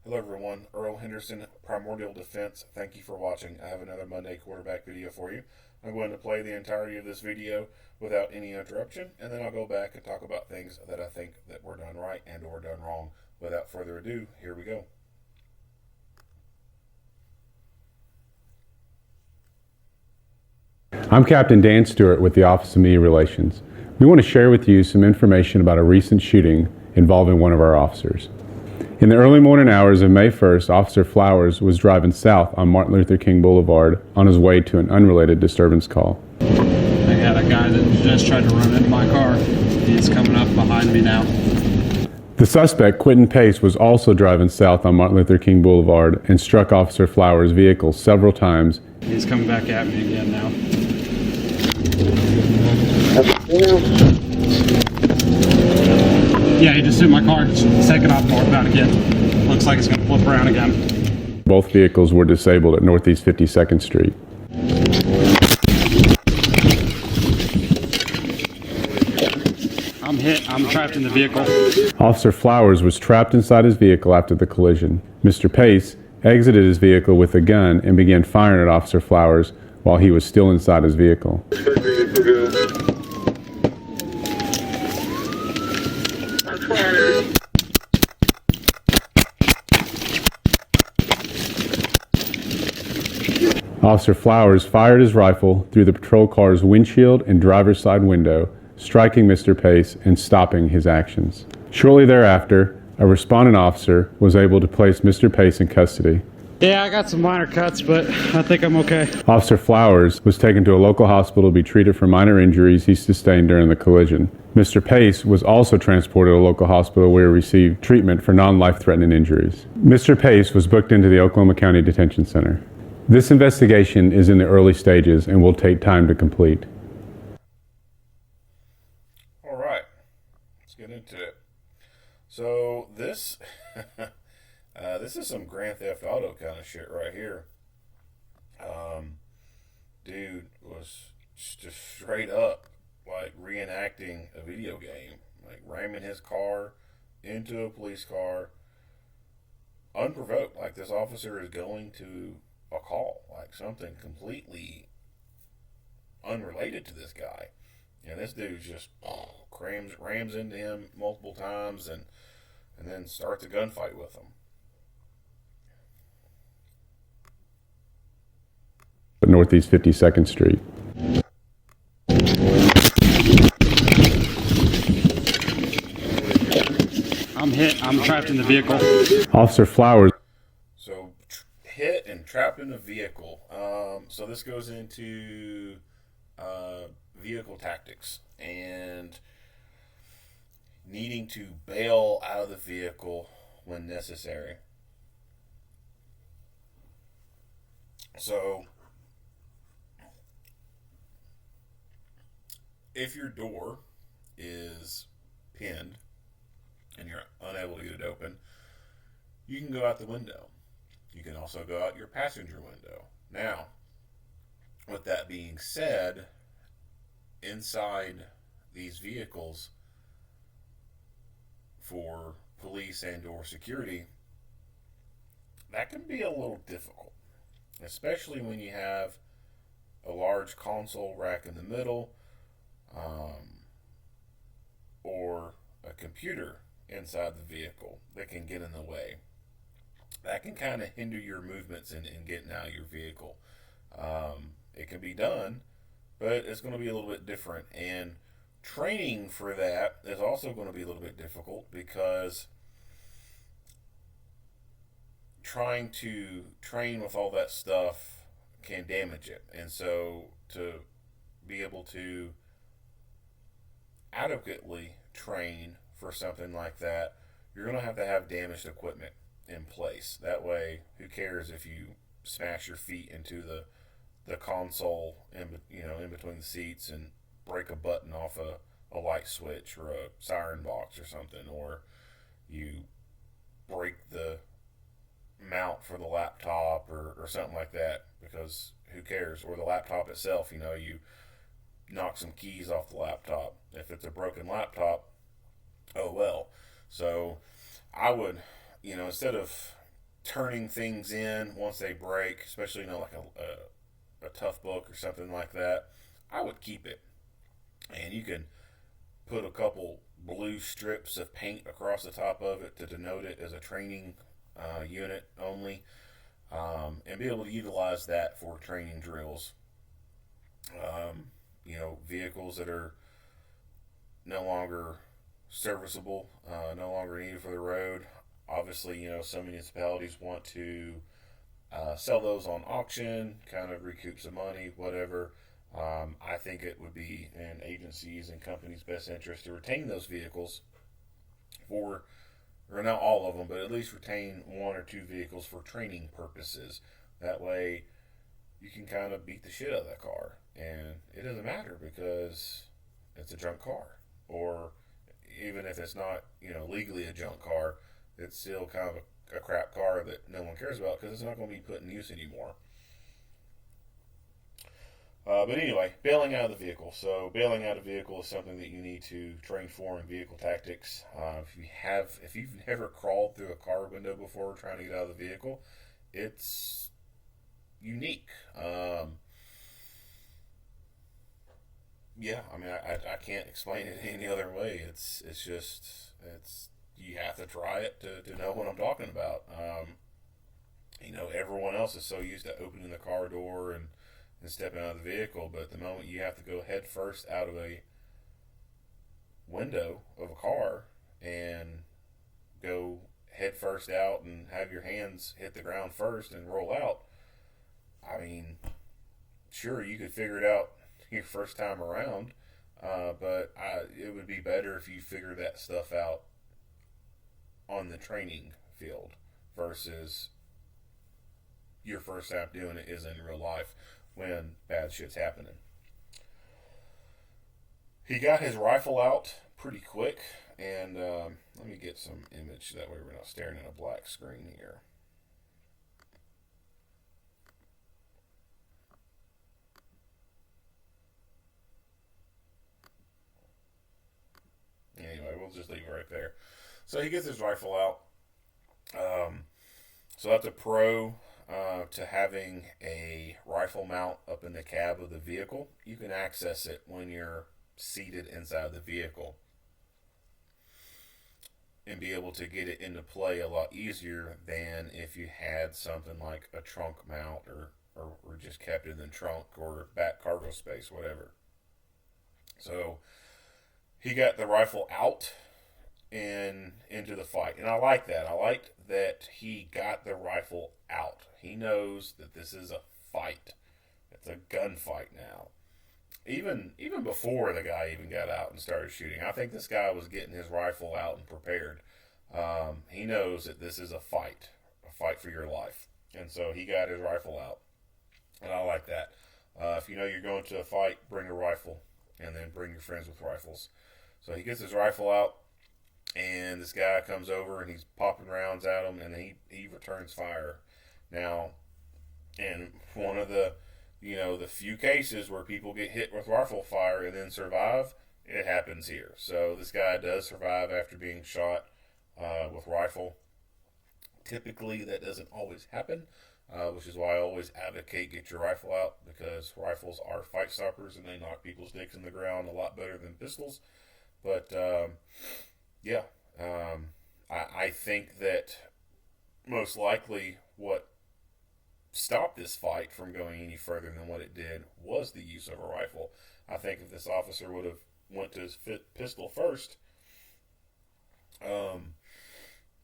Hello everyone, Earl Henderson, Primordial Defense. Thank you for watching. I have another Monday quarterback video for you. I'm going to play the entirety of this video without any interruption, and then I'll go back and talk about things that I think that were done right and or done wrong. Without further ado, here we go. I'm Captain Dan Stewart with the Office of Media Relations. We want to share with you some information about a recent shooting involving one of our officers. In the early morning hours of May 1st, Officer Flowers was driving south on Martin Luther King Boulevard on his way to an unrelated disturbance call. I got a guy that just tried to run into my car. He's coming up behind me now. The suspect, Quinton Pace, was also driving south on Martin Luther King Boulevard and struck Officer Flowers' vehicle several times. He's coming back at me again now. Yeah, he just hit my car. Second off, northbound out again. Looks like it's going to flip around again. Both vehicles were disabled at Northeast 52nd Street. I'm hit. I'm trapped in the vehicle. Officer Flowers was trapped inside his vehicle after the collision. Mr. Pace exited his vehicle with a gun and began firing at Officer Flowers while he was still inside his vehicle. Officer Flowers fired his rifle through the patrol car's windshield and driver's side window, striking Mr. Pace and stopping his actions. Shortly thereafter, a responding officer was able to place Mr. Pace in custody. Yeah, I got some minor cuts, but I think I'm okay. Officer Flowers was taken to a local hospital to be treated for minor injuries he sustained during the collision. Mr. Pace was also transported to a local hospital where he received treatment for non-life-threatening injuries. Mr. Pace was booked into the Oklahoma County Detention Center. This investigation is in the early stages and will take time to complete. All right, let's get into it. So this this is some Grand Theft Auto kind of shit right here. Dude was just straight up like reenacting a video game, like ramming his car into a police car, unprovoked. Like this officer is going to a call, like something completely unrelated to this guy, and this dude just rams into him multiple times and then starts a gunfight with him. At Northeast 52nd Street. I'm hit. I'm trapped in the vehicle. Officer Flowers. So hit and trapped in a vehicle. So this goes into vehicle tactics and needing to bail out of the vehicle when necessary. So if your door is pinned and you're unable to get it open, you can go out the window. You can also go out your passenger window. Now, with that being said, inside these vehicles for police and or security, that can be a little difficult, especially when you have a large console rack in the middle, or a computer inside the vehicle that can get in the way. That can kind of hinder your movements in getting out of your vehicle. It can be done, but it's going to be a little bit different. And training for that is also going to be a little bit difficult because trying to train with all that stuff can damage it. And so to be able to adequately train for something like that, you're going to have damaged equipment in place. That way, who cares if you smash your feet into the console in between the seats and break a button off a light switch or a siren box or something, or you break the mount for the laptop or something like that, because who cares? Or the laptop itself, you knock some keys off the laptop. If it's a broken laptop, oh well. So I would, instead of turning things in once they break, especially like a tough book or something like that, I would keep it. And you can put a couple blue strips of paint across the top of it to denote it as a training unit only, and be able to utilize that for training drills. Vehicles that are no longer serviceable, no longer needed for the road. Obviously, some municipalities want to sell those on auction, kind of recoup some money, whatever. I think it would be in agencies and companies' best interest to retain those vehicles for, or not all of them, but at least retain one or two vehicles for training purposes. That way, you can kind of beat the shit out of that car, and it doesn't matter because it's a junk car, or even if it's not, legally a junk car, it's still kind of a crap car that no one cares about because it's not going to be put in use anymore. But anyway, bailing out of the vehicle. So bailing out of the vehicle is something that you need to train for in vehicle tactics. If you've never crawled through a car window before trying to get out of the vehicle, it's unique. Yeah, I mean, I can't explain it any other way. It's you have to try it to know what I'm talking about. Everyone else is so used to opening the car door and stepping out of the vehicle, but the moment you have to go head first out of a window of a car and go head first out and have your hands hit the ground first and roll out, I mean, sure, you could figure it out your first time around, but it would be better if you figure that stuff out on the training field versus your first time doing it is in real life when bad shit's happening. He got his rifle out pretty quick, and let me get some image, that way we're not staring at a black screen here. Anyway, we'll just leave it right there. So he gets his rifle out. So that's a pro to having a rifle mount up in the cab of the vehicle. You can access it when you're seated inside the vehicle and be able to get it into play a lot easier than if you had something like a trunk mount or just kept it in the trunk or back cargo space, whatever. So he got the rifle out and into the fight. And I like that. I liked that he got the rifle out. He knows that this is a fight. It's a gunfight now. Even before the guy even got out and started shooting, I think this guy was getting his rifle out and prepared. He knows that this is a fight for your life. And so he got his rifle out. And I like that. If you know you're going to a fight, bring a rifle. And then bring your friends with rifles. So he gets his rifle out. And this guy comes over and he's popping rounds at him, and he returns fire. Now, in one of the few cases where people get hit with rifle fire and then survive, it happens here. So this guy does survive after being shot with rifle. Typically, that doesn't always happen, which is why I always advocate get your rifle out, because rifles are fight stoppers and they knock people's dicks in the ground a lot better than pistols. But I think that most likely what stopped this fight from going any further than what it did was the use of a rifle. I think if this officer would have went to his pistol first,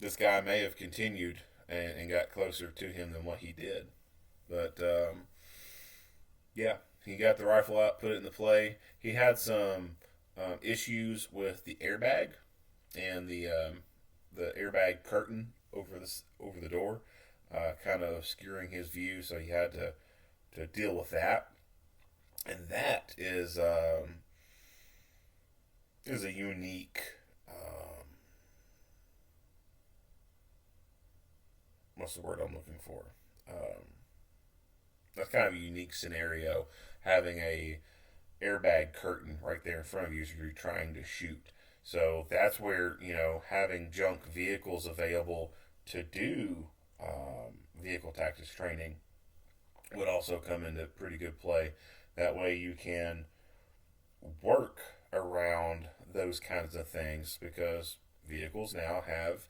this guy may have continued and got closer to him than what he did. But he got the rifle out, put it into play. He had some issues with the airbag and the airbag curtain over the door, kind of obscuring his view, so he had to deal with that. And that is a unique what's the word I'm looking for? That's kind of a unique scenario, having a airbag curtain right there in front of you as you're trying to shoot. So that's where, having junk vehicles available to do vehicle tactics training would also come into pretty good play. That way you can work around those kinds of things because vehicles now have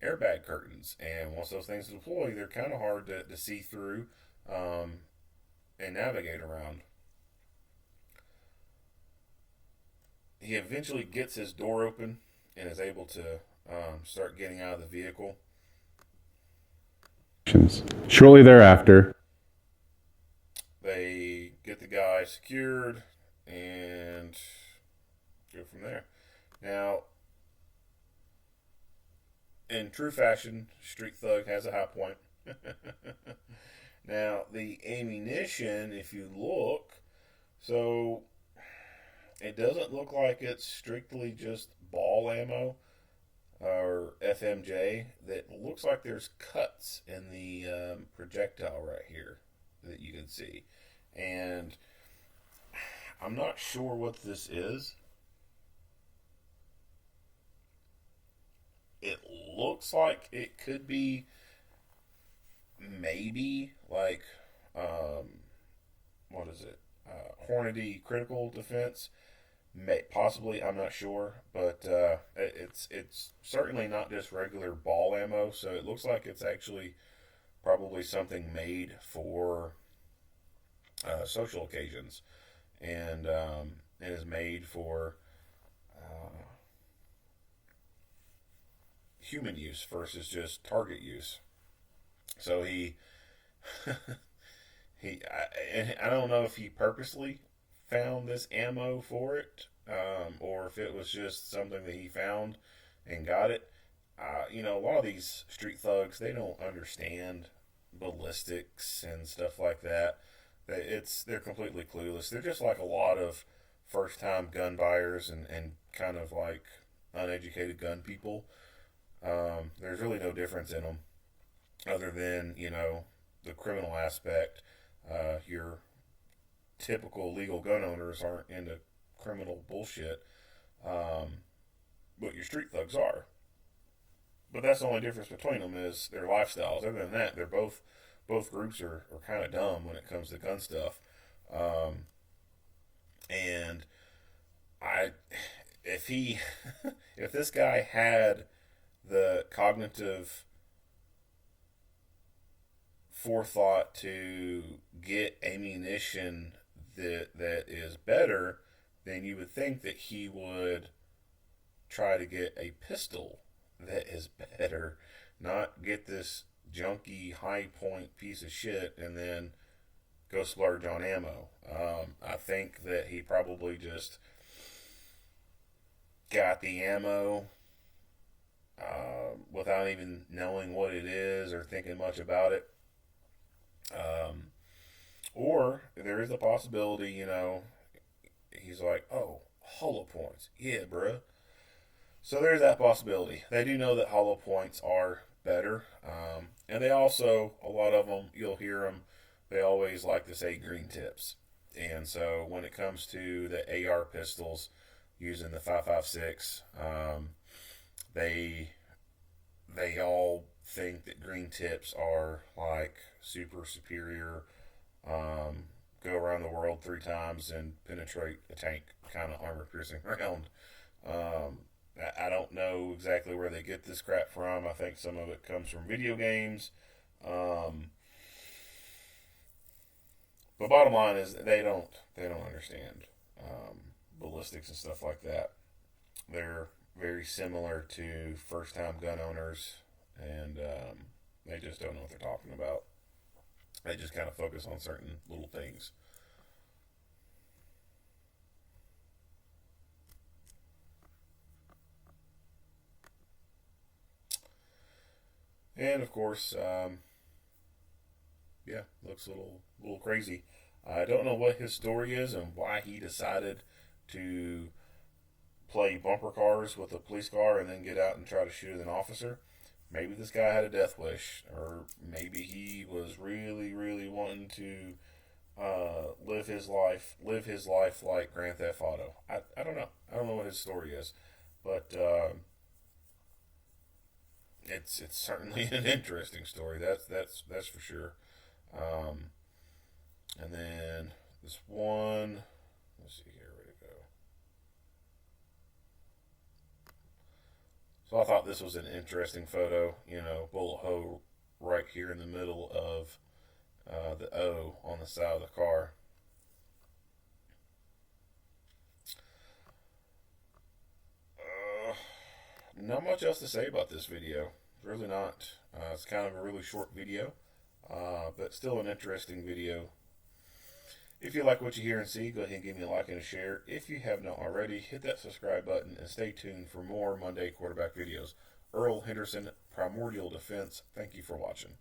airbag curtains, and once those things deploy, they're kind of hard to see through and navigate around. He eventually gets his door open and is able to start getting out of the vehicle. Shortly thereafter, they get the guy secured and go from there. Now, in true fashion, Street Thug has a high point. Now, the ammunition, if you look, so it doesn't look like it's strictly just ball ammo or FMJ. That looks like there's cuts in the projectile right here that you can see. And I'm not sure what this is. It looks like it could be maybe like, what is it? Hornady critical defense. Possibly, I'm not sure, but it's certainly not just regular ball ammo. So it looks like it's actually probably something made for social occasions, and it is made for human use versus just target use. So he I don't know if he purposely found this ammo for it, or if it was just something that he found and got it. A lot of these street thugs, they don't understand ballistics and stuff like that. They're completely clueless. They're just like a lot of first time gun buyers and kind of like uneducated gun people. There's really no difference in them other than, the criminal aspect. Your typical legal gun owners aren't into criminal bullshit, but your street thugs are. But that's the only difference between them is their lifestyles. Other than that, they're both groups are kind of dumb when it comes to gun stuff. And if if this guy had the cognitive forethought to get ammunition that is better, then you would think that he would try to get a pistol that is better, not get this junky high point piece of shit and then go splurge on ammo. I think that he probably just got the ammo without even knowing what it is or thinking much about it. Or there is a possibility, he's like, oh, hollow points. Yeah, bruh. So there's that possibility. They do know that hollow points are better. And they also, a lot of them, you'll hear them, they always like to say green tips. And so when it comes to the AR pistols using the 5.56, they all think that green tips are like super superior, go around the world 3 times and penetrate a tank kind of armor piercing round. I don't know exactly where they get this crap from. I think some of it comes from video games. But bottom line is they don't understand ballistics and stuff like that. They're very similar to first time gun owners, and they just don't know what they're talking about. They just kind of focus on certain little things. And of course, looks a little crazy. I don't know what his story is and why he decided to play bumper cars with a police car and then get out and try to shoot an officer. Maybe this guy had a death wish, or maybe he was really, really wanting to live his life like Grand Theft Auto. I don't know. I don't know what his story is, but it's certainly an interesting story. That's for sure. Um, and then this one, let's see here, where to go. So I thought this was an interesting photo. Bullet hole right here in the middle of the O on the side of the car. Not much else to say about this video. Really not. It's kind of a really short video, but still an interesting video. If you like what you hear and see, go ahead and give me a like and a share. If you have not already, hit that subscribe button and stay tuned for more Monday quarterback videos. Earl Henderson, Primordial Defense. Thank you for watching.